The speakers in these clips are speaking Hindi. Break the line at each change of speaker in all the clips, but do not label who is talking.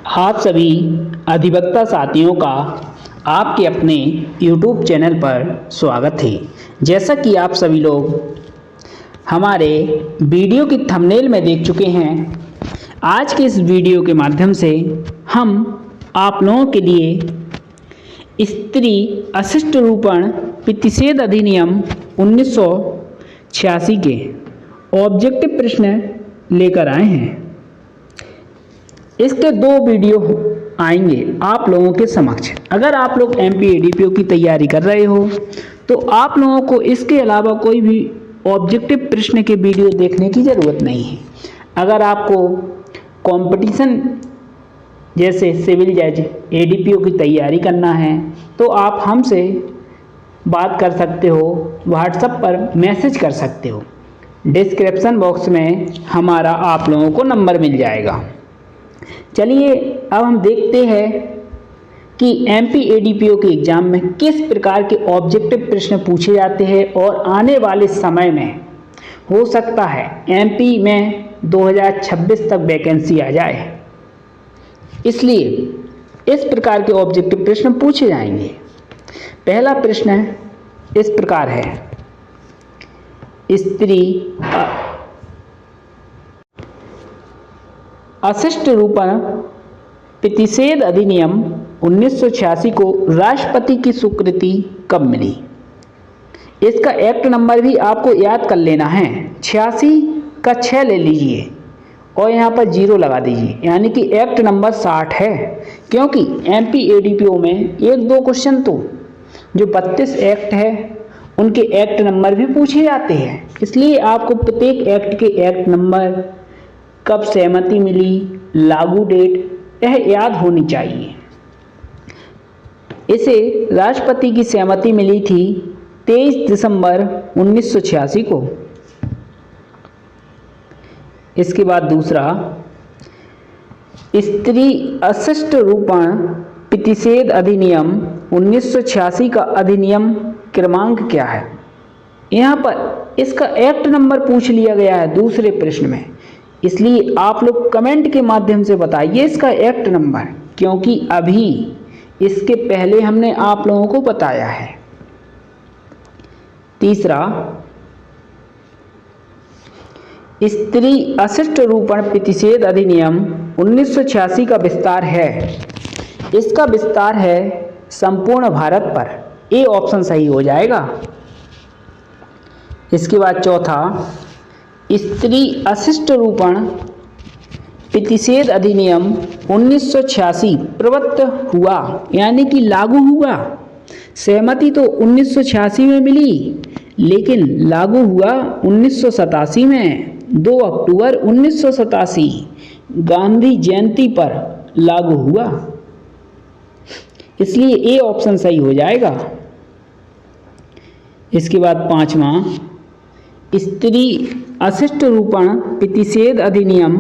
आप सभी अधिवक्ता साथियों का आपके अपने YouTube चैनल पर स्वागत है। जैसा कि आप सभी लोग हमारे वीडियो की थंबनेल में देख चुके हैं, आज के इस वीडियो के माध्यम से हम आप लोगों के लिए स्त्री अशिष्ट रूपण प्रतिषेध अधिनियम 1986 के ऑब्जेक्टिव प्रश्न लेकर आए हैं। इसके दो वीडियो आएंगे आप लोगों के समक्ष। अगर आप लोग एमपी एडीपीओ की तैयारी कर रहे हो तो आप लोगों को इसके अलावा कोई भी ऑब्जेक्टिव प्रश्न के वीडियो देखने की ज़रूरत नहीं है। अगर आपको कंपटीशन जैसे सिविल जज एडीपीओ की तैयारी करना है तो आप हमसे बात कर सकते हो, व्हाट्सएप पर मैसेज कर सकते हो। डिस्क्रिप्शन बॉक्स में हमारा आप लोगों को नंबर मिल जाएगा। चलिए अब हम देखते हैं कि एमपी एडीपीओ के एग्ज़ाम में किस प्रकार के ऑब्जेक्टिव प्रश्न पूछे जाते हैं और आने वाले समय में हो सकता है एमपी में 2026 तक वैकेंसी आ जाए, इसलिए इस प्रकार के ऑब्जेक्टिव प्रश्न पूछे जाएंगे। पहला प्रश्न इस प्रकार है, स्त्री अशिष्ट रूपण प्रतिषेध अधिनियम 1986 को राष्ट्रपति की स्वीकृति कब मिली? इसका एक्ट नंबर भी आपको याद कर लेना है। 86 का 6 ले लीजिए और यहाँ पर 0 लगा दीजिए, यानी कि एक्ट नंबर 60 है। क्योंकि एमपी एडीपीओ में एक दो क्वेश्चन तो जो 32 एक्ट है उनके एक्ट नंबर भी पूछे जाते हैं, इसलिए आपको प्रत्येक एक्ट के एक्ट नंबर, कब सहमति मिली, लागू डेट यह याद होनी चाहिए। इसे राष्ट्रपति की सहमति मिली थी 23 दिसंबर 1986 को। इसके बाद दूसरा, स्त्री अशिष्ट रूपण प्रतिषेध अधिनियम 1986 का अधिनियम क्रमांक क्या है? यहाँ पर इसका एक्ट नंबर पूछ लिया गया है दूसरे प्रश्न में, इसलिए आप लोग कमेंट के माध्यम से बताइए इसका एक्ट नंबर, क्योंकि अभी इसके पहले हमने आप लोगों को बताया है। तीसरा, स्त्री अशिष्ट रूपण प्रतिषेध अधिनियम 1986 का विस्तार है, इसका विस्तार है संपूर्ण भारत पर। ए ऑप्शन सही हो जाएगा। इसके बाद चौथा, स्त्री अशिष्ट रूपण प्रतिषेध अधिनियम 1986 प्रवृत्त हुआ, यानी कि लागू हुआ। सहमति तो 1986 में मिली, लेकिन लागू हुआ 1987 में। 2 अक्टूबर 1987 गांधी जयंती पर लागू हुआ, इसलिए ए ऑप्शन सही हो जाएगा। इसके बाद पांचवा, स्त्री अशिष्ट रूपण प्रतिषेध अधिनियम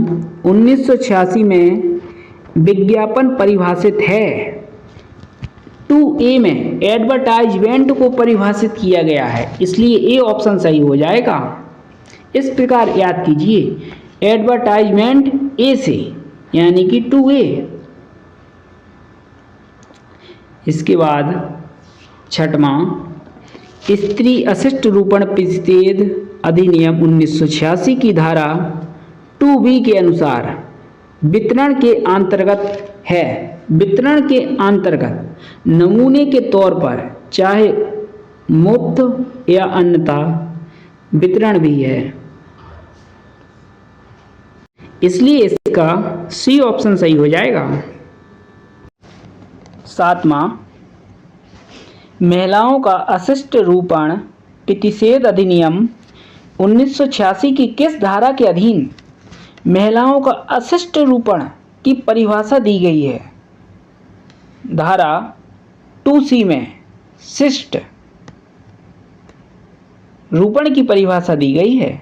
1986 में विज्ञापन परिभाषित है। 2A में एडवर्टाइजमेंट को परिभाषित किया गया है, इसलिए ए ऑप्शन सही हो जाएगा। इस प्रकार याद कीजिए, एडवर्टाइजमेंट ए से, यानी कि 2A। इसके बाद छठवां, स्त्री अशिष्ट रूपण प्रतिषेध अधिनियम 1986 की धारा 2B के अनुसार वितरण के अंतर्गत है। वितरण के अंतर्गत नमूने के तौर पर चाहे मुफ्त या अन्यथा वितरण भी है, इसलिए इसका सी ऑप्शन सही हो जाएगा। सातवां, महिलाओं का अशिष्ट रूपण प्रतिषेध अधिनियम 1986 की किस धारा के अधीन महिलाओं का अशिष्ट रूपण की परिभाषा दी गई है? धारा 2C में शिष्ट रूपण की परिभाषा दी गई है,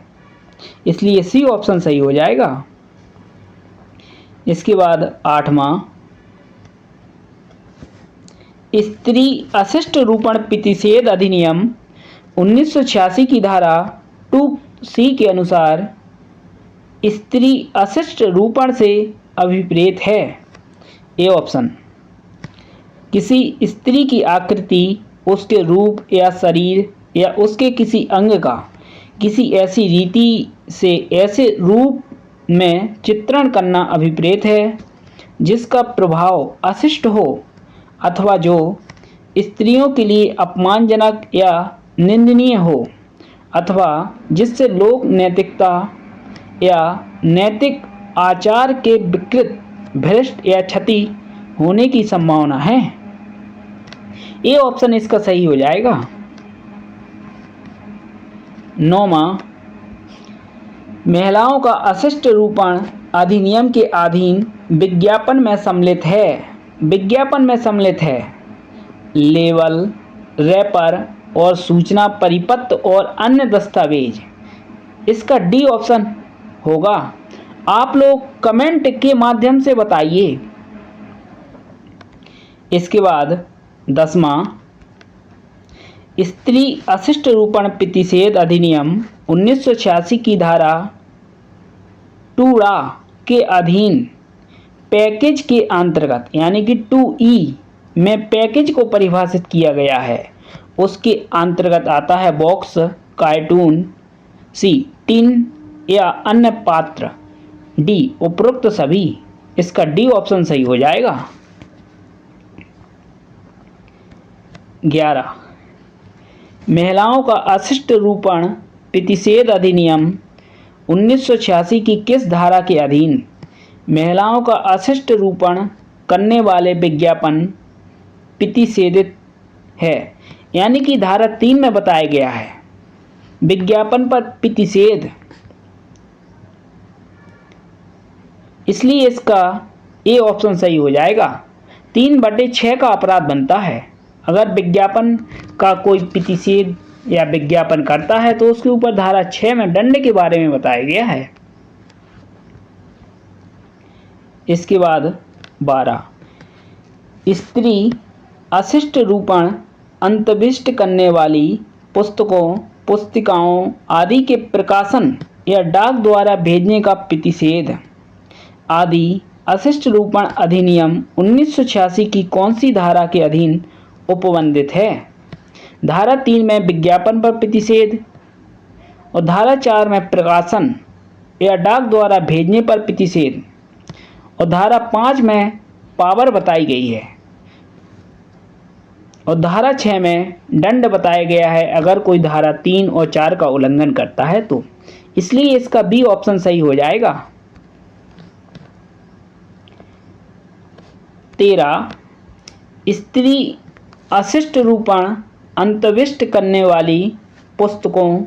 इसलिए सी ऑप्शन सही हो जाएगा। इसके बाद आठवां, स्त्री अशिष्ट रूपण प्रतिषेध अधिनियम 1986 की धारा 2C के अनुसार स्त्री अशिष्ट रूपण से अभिप्रेत है, ए ऑप्शन, किसी स्त्री की आकृति, उसके रूप या शरीर या उसके किसी अंग का किसी ऐसी रीति से ऐसे रूप में चित्रण करना अभिप्रेत है जिसका प्रभाव अशिष्ट हो अथवा जो स्त्रियों के लिए अपमानजनक या निंदनीय हो अथवा जिससे लोक नैतिकता या नैतिक आचार के विकृत, भ्रष्ट या क्षति होने की संभावना है। ये ऑप्शन इसका सही हो जाएगा। 9वां, महिलाओं का अशिष्ट रूपण अधिनियम के अधीन विज्ञापन में सम्मिलित है। विज्ञापन में सम्मिलित है लेबल, रैपर और सूचना परिपत्र और अन्य दस्तावेज। इसका डी ऑप्शन होगा। आप लोग कमेंट के माध्यम से बताइए। इसके बाद 10वां, स्त्री अशिष्ट रूपण प्रतिषेध अधिनियम 1986 की धारा 2A के अधीन पैकेज के अंतर्गत यानी कि 2E में पैकेज को परिभाषित किया गया है। उसके अंतर्गत आता है बॉक्स, कार्टून, सी टिन या अन्य पात्र, डी उपरोक्त सभी। इसका डी ऑप्शन सही हो जाएगा। 11, महिलाओं का अशिष्ट रूपण प्रतिषेध अधिनियम 1986 की किस धारा के अधीन महिलाओं का अशिष्ट रूपण करने वाले विज्ञापन प्रतिषेधित है? यानी कि धारा 3 में बताया गया है विज्ञापन पर प्रतिषेध, इसलिए इसका ए ऑप्शन सही हो जाएगा। 3/6 का अपराध बनता है। अगर विज्ञापन का कोई प्रतिषेध या विज्ञापन करता है तो उसके ऊपर धारा 6 में दंड के बारे में बताया गया है। इसके बाद 12, स्त्री अशिष्ट रूपण अंतर्विष्ट करने वाली पुस्तकों, पुस्तिकाओं आदि के प्रकाशन या डाक द्वारा भेजने का प्रतिषेध आदि अशिष्ट रूपण अधिनियम 1986 की कौन सी धारा के अधीन उपबंधित है? धारा 3 में विज्ञापन पर प्रतिषेध और धारा 4 में प्रकाशन या डाक द्वारा भेजने पर प्रतिषेध और धारा 5 में पावर बताई गई है और धारा 6 में दंड बताया गया है अगर कोई धारा 3 और 4 का उल्लंघन करता है तो। इसलिए इसका बी ऑप्शन सही हो जाएगा। 13, स्त्री अशिष्ट रूपण अंतर्विष्ट करने वाली पुस्तकों,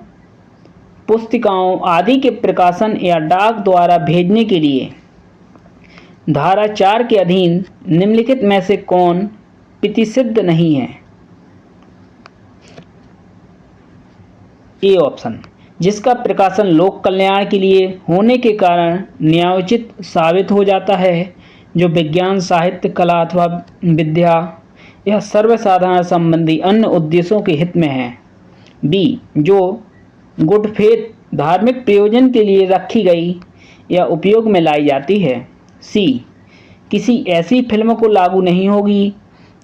पुस्तिकाओं आदि के प्रकाशन या डाक द्वारा भेजने के लिए धारा 4 के अधीन निम्नलिखित में से कौन प्रतिषिद्ध नहीं है? ए ऑप्शन, जिसका प्रकाशन लोक कल्याण के लिए होने के कारण न्यायोचित साबित हो जाता है, जो विज्ञान, साहित्य, कला अथवा विद्या या सर्वसाधारण संबंधी अन्य उद्देश्यों के हित में है। बी, जो गुड फेथ धार्मिक प्रयोजन के लिए रखी गई या उपयोग में लाई जाती है। सी, किसी ऐसी फिल्म को लागू नहीं होगी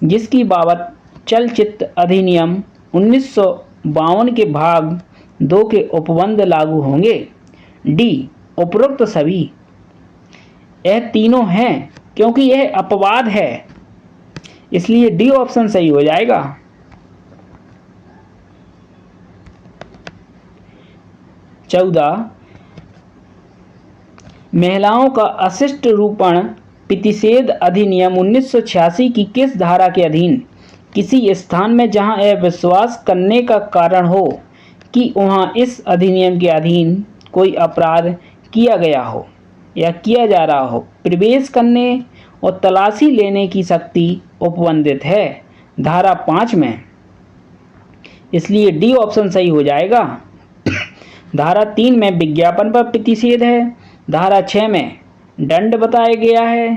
जिसकी बाबत चलचित्र अधिनियम 1952 के भाग 2 के उपबंध लागू होंगे। डी, उपरोक्त सभी। यह तीनों हैं क्योंकि यह अपवाद है, इसलिए डी ऑप्शन सही हो जाएगा। 14, महिलाओं का अशिष्ट रूपण प्रतिषेध अधिनियम 1986 की किस धारा के अधीन किसी स्थान में जहां यह विश्वास करने का कारण हो कि वहां इस अधिनियम के अधीन कोई अपराध किया गया हो या किया जा रहा हो प्रवेश करने और तलाशी लेने की शक्ति उपबंधित है? धारा 5 में। इसलिए डी ऑप्शन सही हो जाएगा। धारा 3 में विज्ञापन पर प्रतिषेध है, धारा 6 में दंड बताया गया है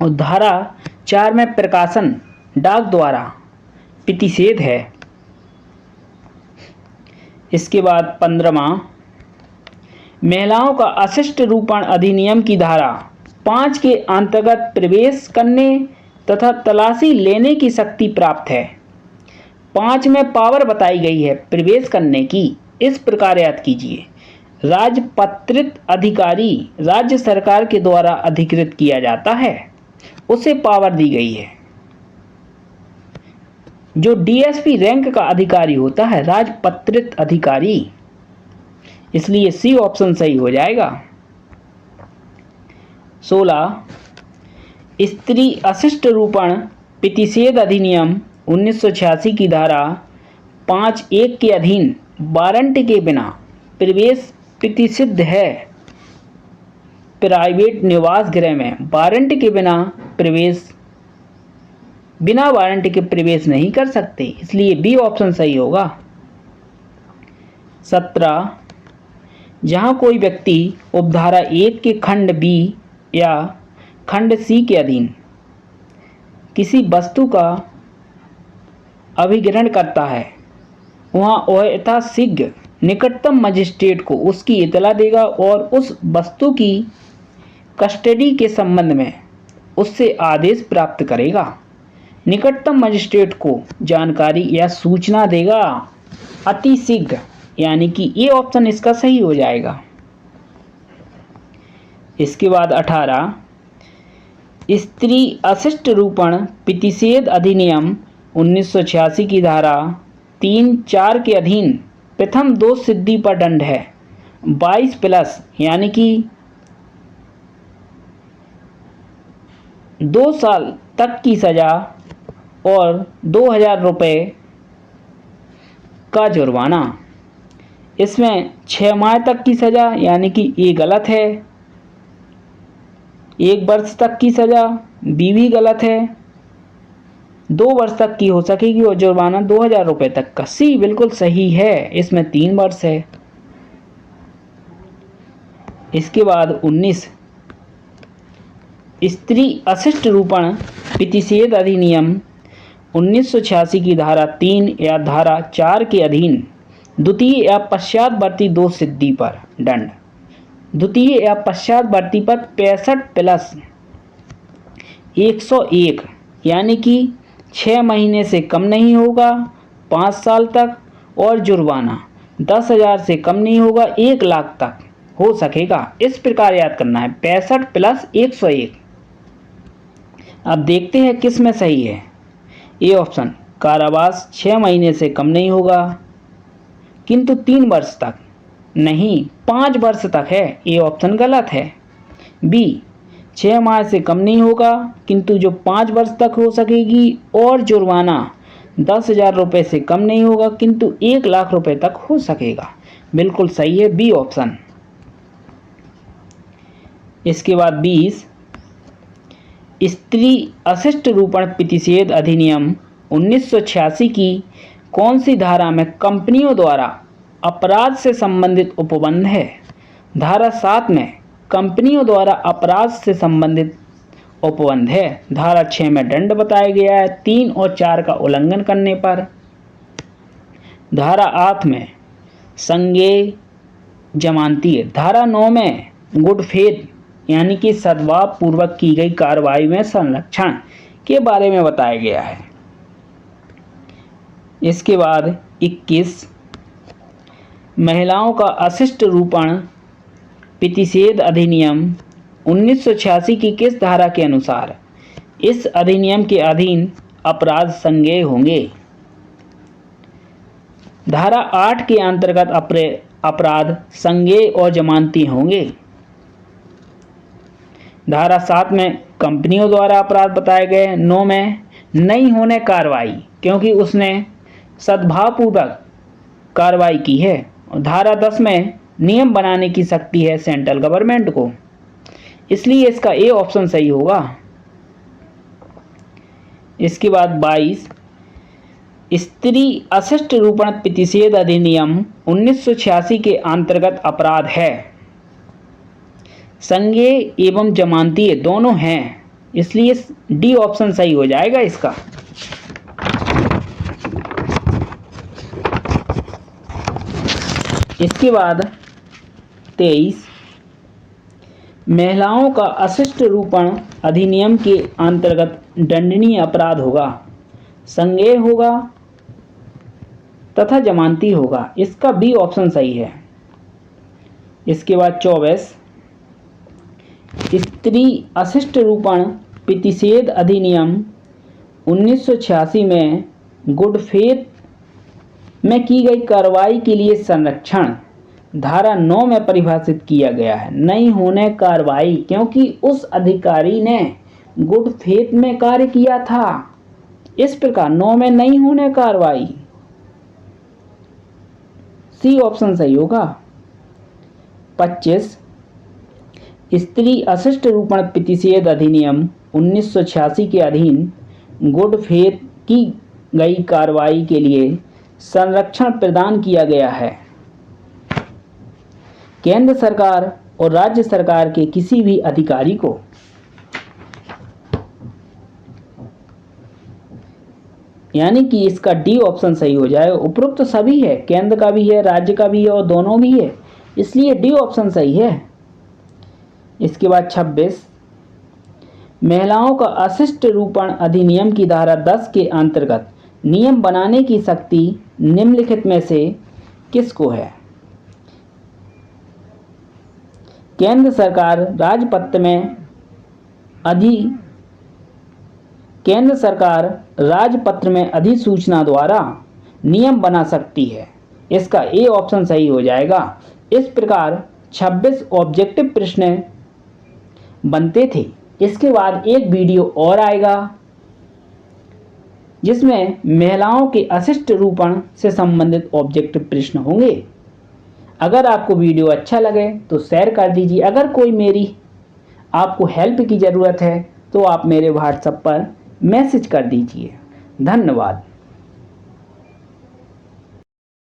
और धारा 4 में प्रकाशन डाक द्वारा प्रतिषेध है। इसके बाद 15वां, महिलाओं का अशिष्ट रूपण अधिनियम की धारा 5 के अंतर्गत प्रवेश करने तथा तलाशी लेने की शक्ति प्राप्त है। 5 में पावर बताई गई है प्रवेश करने की, इस प्रकार याद कीजिए। राजपत्रित अधिकारी राज्य सरकार के द्वारा अधिकृत किया जाता है, उसे पावर दी गई है। जो डीएसपी रैंक का अधिकारी होता है राजपत्रित अधिकारी, इसलिए सी ऑप्शन सही हो जाएगा। 16 स्त्री अशिष्ट रूपण प्रतिषेध अधिनियम 1986 की धारा 5(1) के अधीन वारंट के बिना प्रवेश प्रतिषिद्ध है। प्राइवेट निवास गृह में वारंट के बिना वारंट के प्रवेश नहीं कर सकते, इसलिए बी ऑप्शन सही होगा। 17 जहां कोई व्यक्ति उपधारा 1 के खंड बी या खंड सी के अधीन किसी वस्तु का अभिग्रहण करता है, वहां वह यथाशीघ्र निकटतम मजिस्ट्रेट को उसकी इतला देगा और उस वस्तु की कस्टडी के संबंध में उससे आदेश प्राप्त करेगा। निकटतम मजिस्ट्रेट को जानकारी या सूचना देगा अति शीघ्र, यानी कि ये ऑप्शन इसका सही हो जाएगा। इसके बाद 18 स्त्री अशिष्ट रूपण प्रतिषेध अधिनियम 1986 की धारा 3(4) के अधीन प्रथम दोष सिद्धि पर दंड है 22+ यानी कि 2 साल तक की सजा और 2000 रुपये का जुर्माना। इसमें 6 माह तक की सजा यानी कि ये गलत है, 1 वर्ष तक की सजा बी भी गलत है, 2 वर्ष तक की हो सकेगी और जुर्माना 2000 रुपये तक का, सी बिल्कुल सही है, इसमें 3 वर्ष है। इसके बाद 19 स्त्री अशिष्ट रूपण प्रतिषेध अधिनियम 1986 की धारा 3 या धारा 4 के अधीन द्वितीय या पश्चातवर्ती दोष सिद्धि पर दंड। द्वितीय या पश्चातवर्ती पर 65+ 101 यानी कि 6 महीने से कम नहीं होगा 5 साल तक, और जुर्माना 10,000 से कम नहीं होगा 1 लाख तक हो सकेगा। इस प्रकार याद करना है 65+ 101। अब देखते हैं किस में सही है। ए ऑप्शन कारावास 6 महीने से कम नहीं होगा किंतु 3 वर्ष तक नहीं 5 वर्ष तक है, ये ऑप्शन गलत है। बी 6 माह से कम नहीं होगा किंतु जो 5 वर्ष तक हो सकेगी, और जुर्माना 10,000 रुपये से कम नहीं होगा किंतु 1 लाख रुपये तक हो सकेगा। बिल्कुल सही है बी ऑप्शन। इसके बाद 20 स्त्री अशिष्ट रूपण प्रतिषेध अधिनियम 1986 की कौन सी धारा में कंपनियों द्वारा अपराध से संबंधित उपबंध है? धारा 7 में कंपनियों द्वारा अपराध से संबंधित उपबंध है। धारा 6 में दंड बताया गया है 3 और 4 का उल्लंघन करने पर। धारा 8 में संज्ञेय जमानती है। धारा 9 में गुड फेथ यानी कि सद्भाव पूर्वक की गई कार्रवाई में संरक्षण के बारे में बताया गया है। इसके बाद 21 महिलाओं का अशिष्ट रूपण प्रतिषेध अधिनियम 1986 की किस धारा के अनुसार इस अधिनियम के अधीन अपराध संज्ञेय होंगे? धारा 8 के अंतर्गत अपराध संज्ञेय और जमानती होंगे। धारा 7 में कंपनियों द्वारा अपराध बताए गए। 9 में नहीं होने कार्रवाई क्योंकि उसने सद्भावपूर्वक कार्रवाई की है। और धारा 10 में नियम बनाने की शक्ति है सेंट्रल गवर्नमेंट को, इसलिए इसका ए ऑप्शन सही होगा। इसके बाद 22 स्त्री अशिष्ट रूपण प्रतिषेध अधिनियम 1986 के अंतर्गत अपराध है संज्ञेय एवं जमानती दोनों हैं, इसलिए डी ऑप्शन सही हो जाएगा इसका। इसके बाद 23 महिलाओं का अशिष्ट रूपण अधिनियम के अंतर्गत दंडनीय अपराध होगा, संज्ञेय होगा तथा जमानती होगा। इसका बी ऑप्शन सही है। इसके बाद 24, स्त्री अशिष्ट रूपण प्रतिषेध अधिनियम 1986 में गुड फेथ में की गई कार्रवाई के लिए संरक्षण धारा 9 में परिभाषित किया गया है। नहीं होने कार्रवाई, क्योंकि उस अधिकारी ने गुड फेथ में कार्य किया था। इस प्रकार 9 में नहीं होने कार्रवाई, सी ऑप्शन सही होगा। 25, स्त्री अशिष्ट रूपण प्रतिषेध अधिनियम 1986 के अधीन गुड फेथ की गई कार्रवाई के लिए संरक्षण प्रदान किया गया है। केंद्र सरकार और राज्य सरकार के किसी भी अधिकारी को यानी कि इसका डी ऑप्शन सही हो जाएगा। उपरोक्त सभी है, केंद्र का भी है, राज्य का भी है और दोनों भी है, इसलिए डी ऑप्शन सही है। इसके बाद 26, महिलाओं का अशिष्ट रूपण अधिनियम की धारा 10 के अंतर्गत नियम बनाने की शक्ति निम्नलिखित में से किसको है? केंद्र सरकार राजपत्र में अधिसूचना द्वारा नियम बना सकती है। इसका ए ऑप्शन सही हो जाएगा। इस प्रकार 26 ऑब्जेक्टिव प्रश्न बनते थे। इसके बाद एक वीडियो और आएगा जिसमें महिलाओं के अशिष्ट रूपण से संबंधित ऑब्जेक्टिव प्रश्न होंगे। अगर आपको वीडियो अच्छा लगे तो शेयर कर दीजिए। अगर कोई मेरी आपको हेल्प की ज़रूरत है तो आप मेरे व्हाट्सएप पर मैसेज कर दीजिए। धन्यवाद।